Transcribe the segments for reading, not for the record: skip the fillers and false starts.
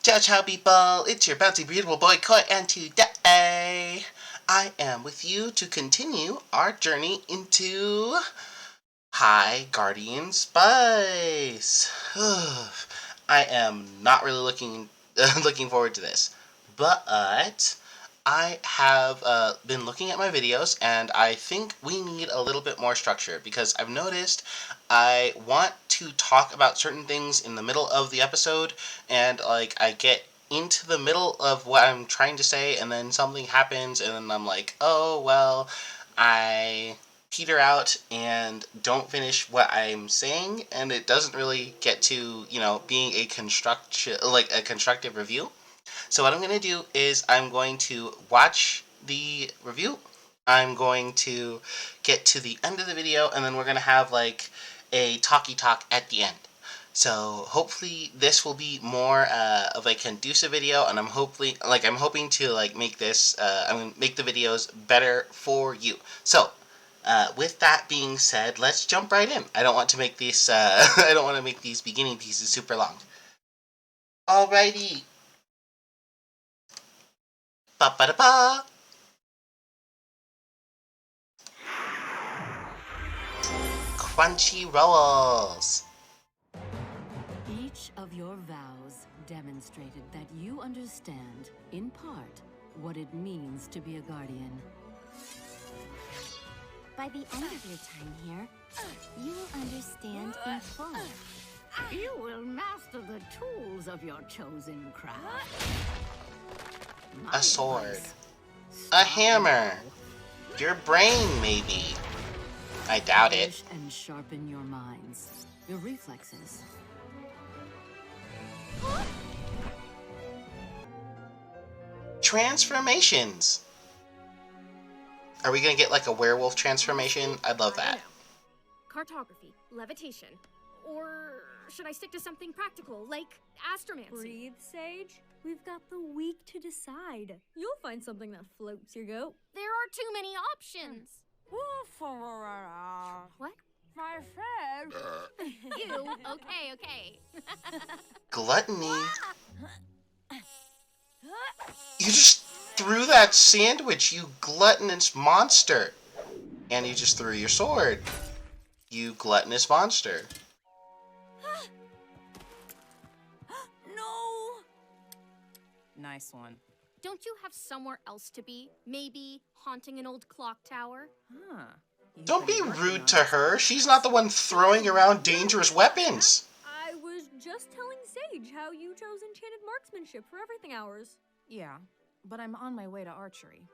Ciao, ciao, people! It's your bouncy, beautiful boy, Koi, and today I am with you to continue our journey into High Guardian Spice. I am not really looking forward to this, but I have been looking at my videos, and I think we need a little bit more structure because I've noticed I want to talk about certain things in the middle of the episode, and like I get into the middle of what I'm trying to say, and then something happens, and then I'm like, oh well, I peter out and don't finish what I'm saying, and it doesn't really get to being a constructive review. So what I'm going to do is I'm going to watch the review. I'm going to get to the end of the video, and then we're going to have like a talky talk at the end. So hopefully this will be more of a conducive video, and I'm hoping to like make this I'm going to make the videos better for you. So with that being said, let's jump right in. I don't want to make these I don't want to make these beginning pieces super long. Alrighty. Ba ba da ba. Crunchy rolls. Each of your vows demonstrated that you understand, in part, what it means to be a guardian. By the end of your time here, you will understand in full. You will master the tools of your chosen craft. A sword. A hammer. Your brain, maybe. I doubt it. Polish and sharpen your minds, your reflexes. Transformations. Are we gonna get like a werewolf transformation? I'd love that. Cartography, levitation, or should I stick to something practical like astromancy? Breathe, Sage. We've got the week to decide. You'll find something that floats your goat. There are too many options. What? My friend. You? Okay. Gluttony. You just threw that sandwich, you gluttonous monster. And you just threw your sword. You gluttonous monster. No. Nice one. Don't you have somewhere else to be? Maybe haunting an old clock tower? Huh. Don't be rude to her. She's not the one throwing around dangerous weapons. I was just telling Sage how you chose enchanted marksmanship for everything hours. Yeah, but I'm on my way to archery.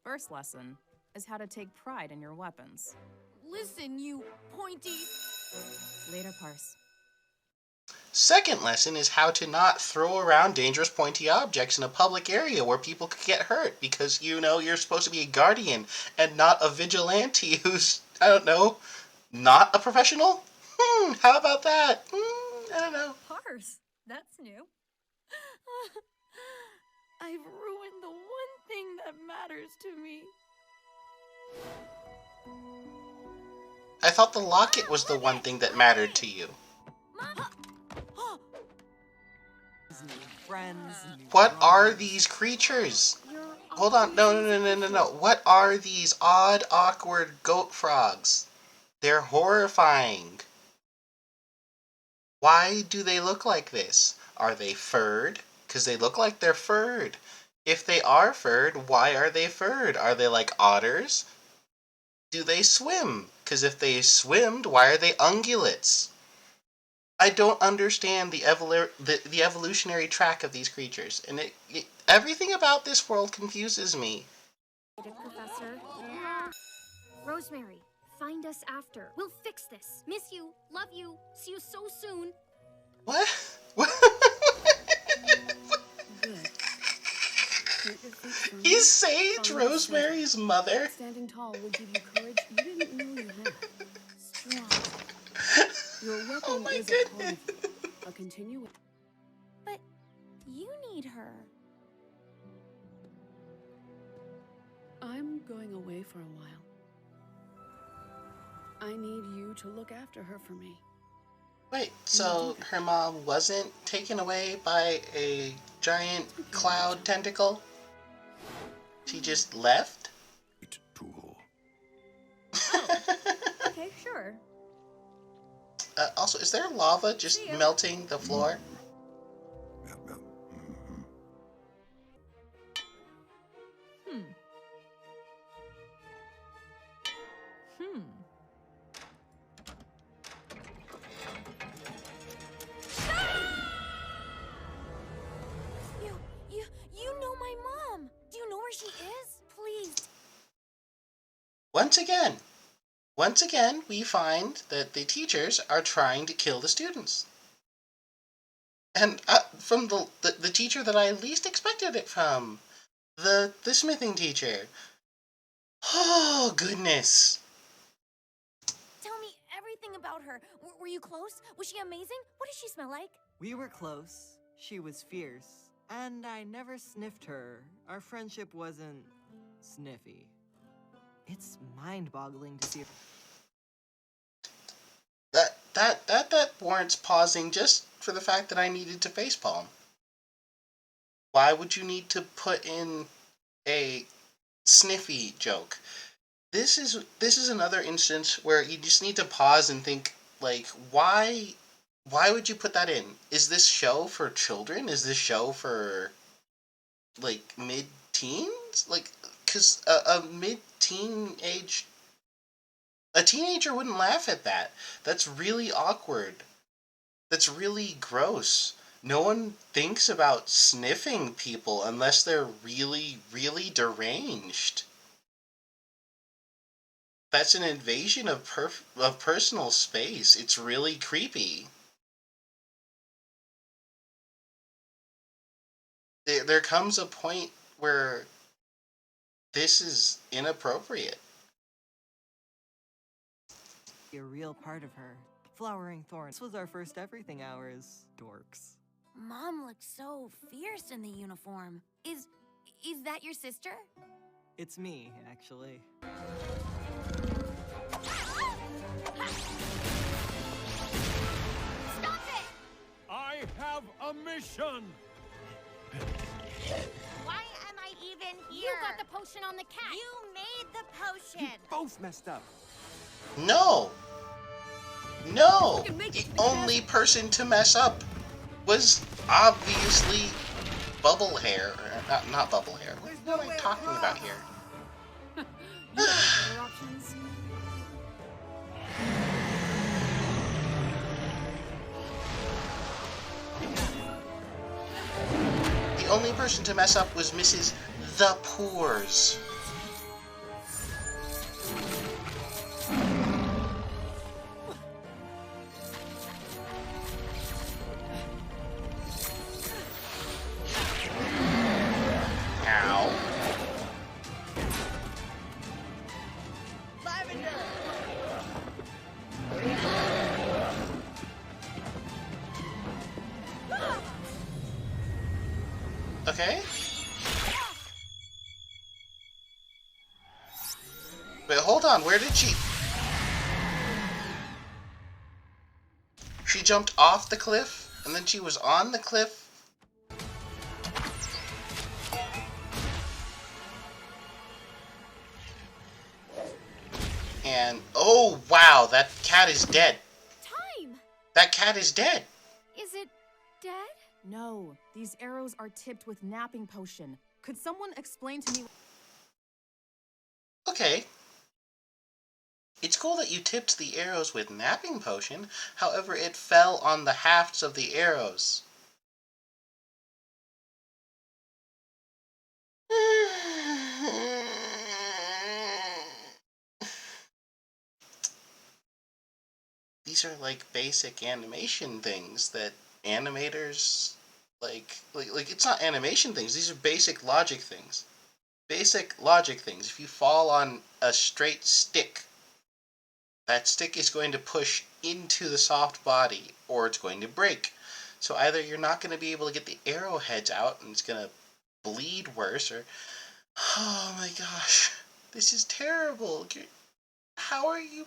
First lesson is how to take pride in your weapons. Listen, you pointy... Later, Parse. Second lesson is how to not throw around dangerous pointy objects in a public area where people could get hurt because, you're supposed to be a guardian and not a vigilante who's, I don't know, not a professional? How about that? I don't know. Parse. That's new. I've ruined the one thing that matters to me. I thought the locket was the one thing that mattered to you. What are these creatures? Hold on. No. What are these odd, awkward goat frogs? They're horrifying. Why do they look like this? Are they furred? Because they look like they're furred. If they are furred, why are they furred? Are they like otters? Do they swim? Because if they swimmed, why are they ungulates? I don't understand the evolutionary track of these creatures, and everything about this world confuses me. Professor. Rosemary, find us after. We'll fix this. Miss you. Love you. See you so soon. What? Is Sage Rosemary's mother? Standing tall will give you courage you didn't know you had. Strong. Your weapon Oh my is goodness. a continuation. But you need her. I'm going away for a while. I need you to look after her for me. Wait, so her mom wasn't taken away by a giant cloud tentacle? She just left? Tool. Okay, sure. Also, is there lava just See ya. melting the floor? Hmm. Hmm. You know my mom. Do you know where she is? Please. Once again, we find that the teachers are trying to kill the students. And from the teacher that I least expected it from, the smithing teacher. Oh, goodness. Tell me everything about her. Were you close? Was she amazing? What did she smell like? We were close. She was fierce. And I never sniffed her. Our friendship wasn't sniffy. It's mind-boggling to see her. That warrants pausing just for the fact that I needed to facepalm. Why would you need to put in a sniffy joke? This is another instance where you just need to pause and think, like, why would you put that in? Is this show for children? Is this show for, like, mid-teens? Like, because a teenager wouldn't laugh at that. That's really awkward. That's really gross. No one thinks about sniffing people unless they're really, really deranged. That's an invasion of personal space. It's really creepy. There comes a point where this is inappropriate. A real part of her. Flowering thorn. This was our first everything hours. Dorks. Mom looked so fierce in the uniform. Is that your sister? It's me, actually. Stop it! I have a mission. Why am I even here? You got the potion on the cat. You made the potion. Both messed up. No! No! can make The it, only person to mess up was obviously Bubble Hair. Not Bubble Hair. What am I talking about here? You have better options. The only person to mess up was Mrs. The Poors. Ow. Okay. Wait, hold on. Where did she... She jumped off the cliff, and then she was on the cliff. And, oh, wow, that cat is dead. Time! That cat is dead. Is it dead? No, these arrows are tipped with napping potion. Could someone explain to me? Okay. It's cool that you tipped the arrows with napping potion, however, it fell on the hafts of the arrows. These are like basic animation things that animators like it's not animation things, these are basic logic things. Basic logic things. If you fall on a straight stick, that stick is going to push into the soft body or it's going to break. So either you're not going to be able to get the arrowheads out and it's going to bleed worse, or oh my gosh, this is terrible. How are you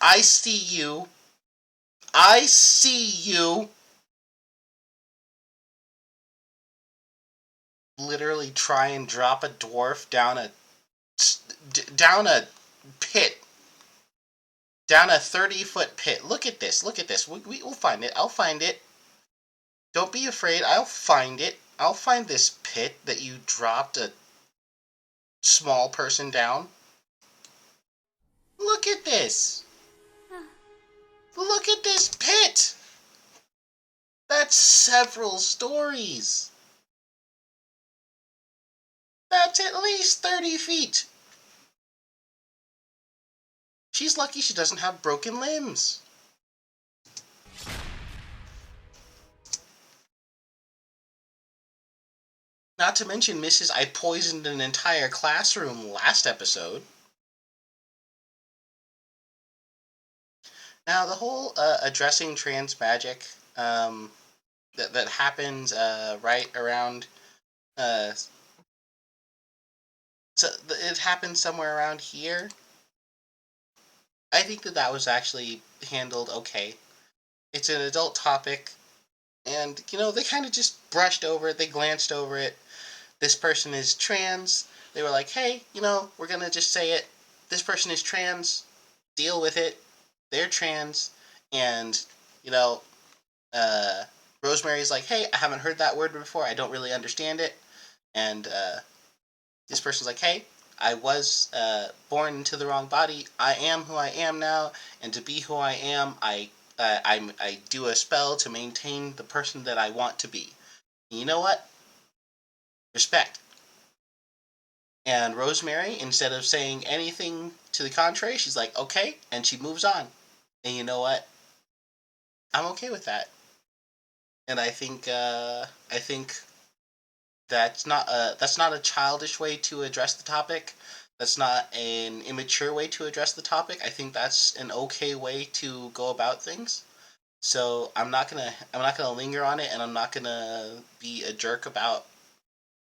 I see you. I see you. Literally try and drop a dwarf down a pit, down a 30-foot pit. Look at this. Look at this. We'll find it. I'll find it. Don't be afraid. I'll find it. I'll find this pit that you dropped a small person down. Look at this. Look at this pit. That's several stories. That's at least 30 feet. She's lucky she doesn't have broken limbs. Not to mention, Mrs. I poisoned an entire classroom last episode. Now, the whole addressing trans magic that happens right around... so it happened somewhere around here. I think that was actually handled okay. It's an adult topic, and, they kind of just brushed over it. They glanced over it. This person is trans. They were like, hey, we're going to just say it. This person is trans. Deal with it. They're trans. And, Rosemary's like, hey, I haven't heard that word before. I don't really understand it. And this person's like, hey, I was born into the wrong body. I am who I am now. And to be who I am, I do a spell to maintain the person that I want to be. And you know what? Respect. And Rosemary, instead of saying anything to the contrary, she's like, okay, and she moves on. And you know what? I'm okay with that. And I think that's not a childish way to address the topic. That's not an immature way to address the topic. I think that's an okay way to go about things. So I'm not gonna linger on it, and I'm not gonna be a jerk about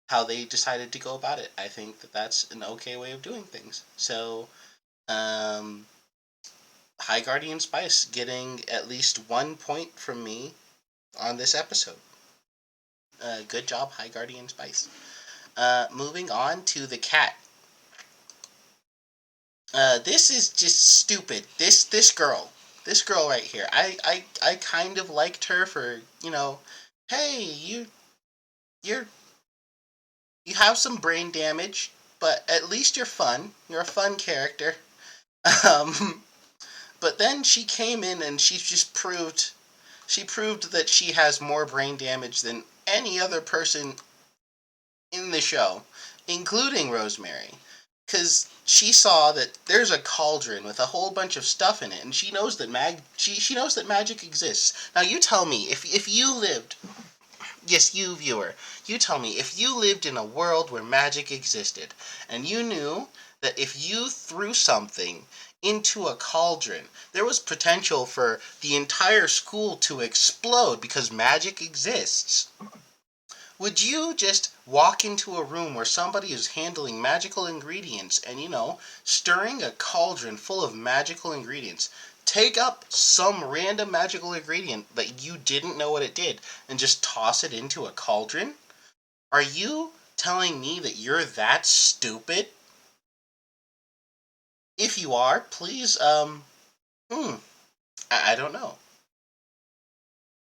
how they decided to go about it. I think that's an okay way of doing things. So, High Guardian Spice getting at least 1 point from me on this episode. Good job, High Guardian Spice. Moving on to the cat. This is just stupid. This girl right here. I kind of liked her for, hey, you have some brain damage, but at least you're fun. You're a fun character. But then she came in and she proved that she has more brain damage than any other person in the show, including Rosemary. Because she saw that there's a cauldron with a whole bunch of stuff in it, and she knows that she knows that magic exists. Now you tell me, if you lived... Yes, you, viewer. You tell me, if you lived in a world where magic existed, and you knew that if you threw something into a cauldron, there was potential for the entire school to explode because magic exists, would you just walk into a room where somebody is handling magical ingredients and, stirring a cauldron full of magical ingredients, take up some random magical ingredient that you didn't know what it did and just toss it into a cauldron? Are you telling me that you're that stupid? If you are, please, I don't know.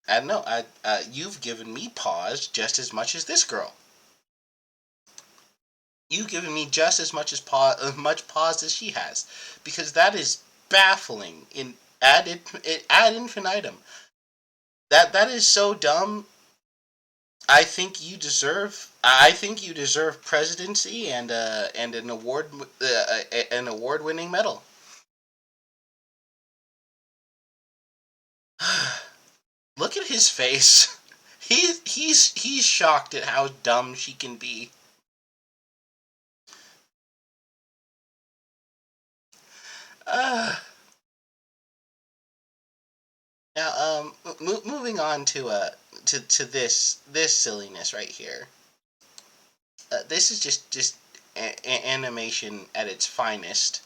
I don't know. You've given me pause just as much as this girl. You've given me just as much pause as she has, because that is baffling ad infinitum. That is so dumb. I think you deserve presidency and an award-winning medal. Look at his face. He's shocked at how dumb she can be. Now, moving on to this silliness right here. This is just animation at its finest.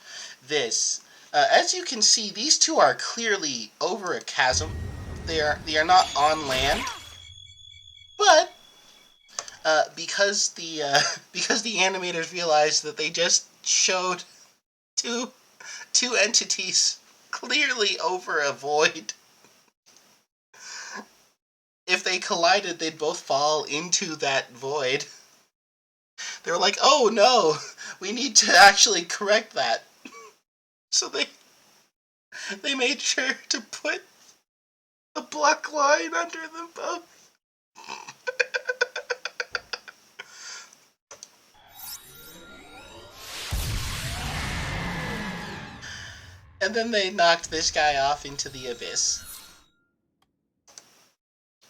This As you can see, these two are clearly over a chasm. They are not on land, but because the because the animators realized that they just showed two entities clearly over a void. If they collided, they'd both fall into that void. They were like, "Oh no, we need to actually correct that." So they made sure to put a black line under them both. And then they knocked this guy off into the abyss.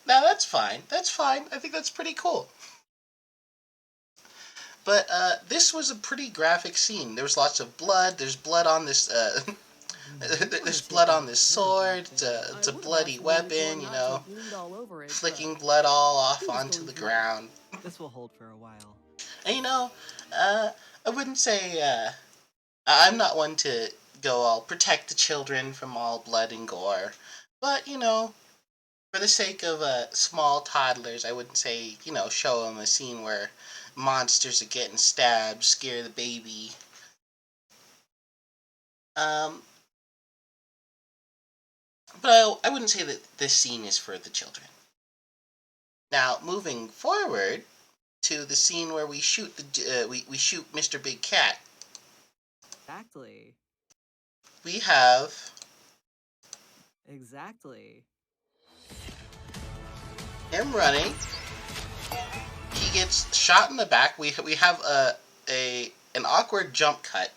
Now that's fine. That's fine. I think that's pretty cool. But this was a pretty graphic scene. There was lots of blood. There's blood on this. There's blood on this sword. It's a bloody weapon, you know, flicking blood all off onto the ground. This will hold for a while. And you know, I wouldn't say I'm not one to go all protect the children from all blood and gore, but you know, for the sake of small toddlers, I wouldn't say, you know, show them a scene where monsters are getting stabbed, scare the baby. But I wouldn't say that this scene is for the children. Now, moving forward to the scene where we shoot we shoot Mr. Big Cat. Exactly. We have Exactly. him running. He gets shot in the back. We have an awkward jump cut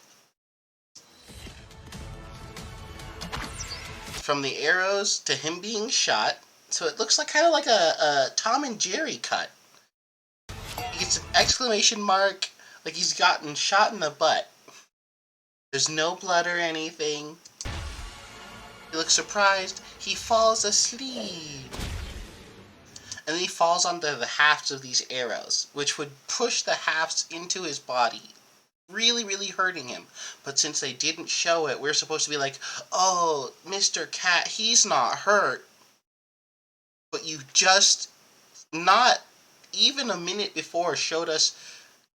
from the arrows to him being shot. So it looks like kind of like a Tom and Jerry cut. He gets an exclamation mark, like he's gotten shot in the butt. There's no blood or anything. He looks surprised. He falls asleep. And then he falls onto the hafts of these arrows, which would push the hafts into his body, really, really hurting him. But since they didn't show it, we're supposed to be like, oh, Mr. Cat, he's not hurt. But you just, not even a minute before, showed us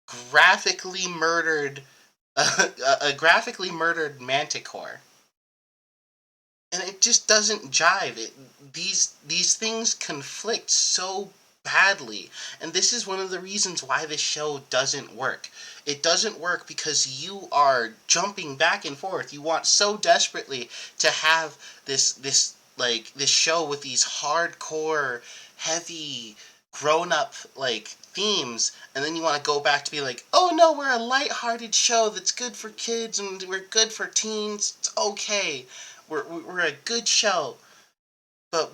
graphically murdered, a graphically murdered Manticore. And it just doesn't jive. These things conflict so badly. And this is one of the reasons why this show doesn't work. It doesn't work because you are jumping back and forth. You want so desperately to have this show with these hardcore, heavy, grown-up themes, and then you want to go back to be like, oh no, we're a light-hearted show that's good for kids and we're good for teens. It's okay. We're a good show, but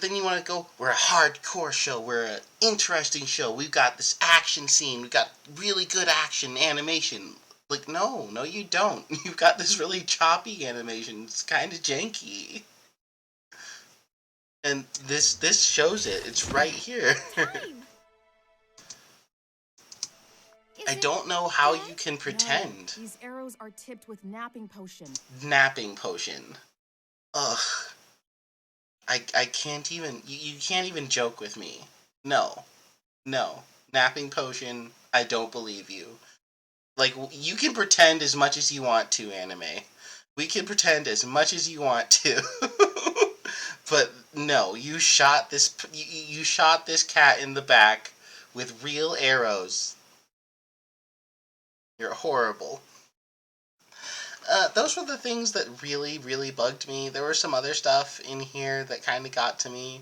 then you want to go, we're a hardcore show, we're an interesting show, we've got this action scene, we've got really good action animation. Like, no, you don't. You've got this really choppy animation. It's kind of janky. And this shows it. It's right here. I don't know how you can pretend. No, these arrows are tipped with napping potion. Napping potion. Ugh. I can't even, you can't even joke with me. No. Napping potion, I don't believe you. Like, you can pretend as much as you want to, anime. We can pretend as much as you want to. But no, you shot this cat in the back with real arrows. You're horrible. Those were the things that really, really bugged me. There were some other stuff in here that kind of got to me,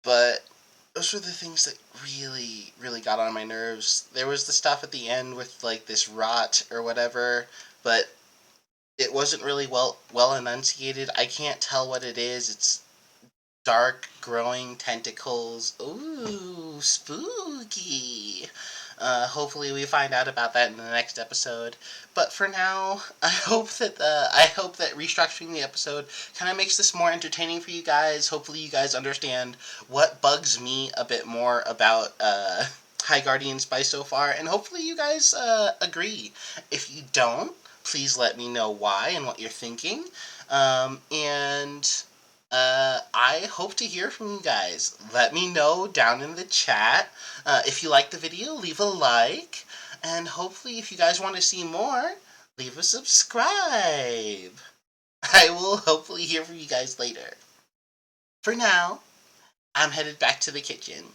but those were the things that really, really got on my nerves. There was the stuff at the end with this rot or whatever, but it wasn't really well enunciated. I can't tell what it is. It's dark, growing tentacles. Ooh, spooky. Hopefully we find out about that in the next episode. But for now, I hope that restructuring the episode kind of makes this more entertaining for you guys. Hopefully you guys understand what bugs me a bit more about High Guardian Spice so far, and hopefully you guys agree. If you don't, Please let me know why and what you're thinking. I hope to hear from you guys. Let me know down in the chat. If you like the video, leave a like. And hopefully, if you guys want to see more, leave a subscribe. I will hopefully hear from you guys later. For now, I'm headed back to the kitchen.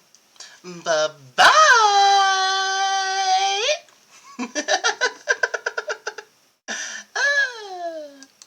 Bye-bye!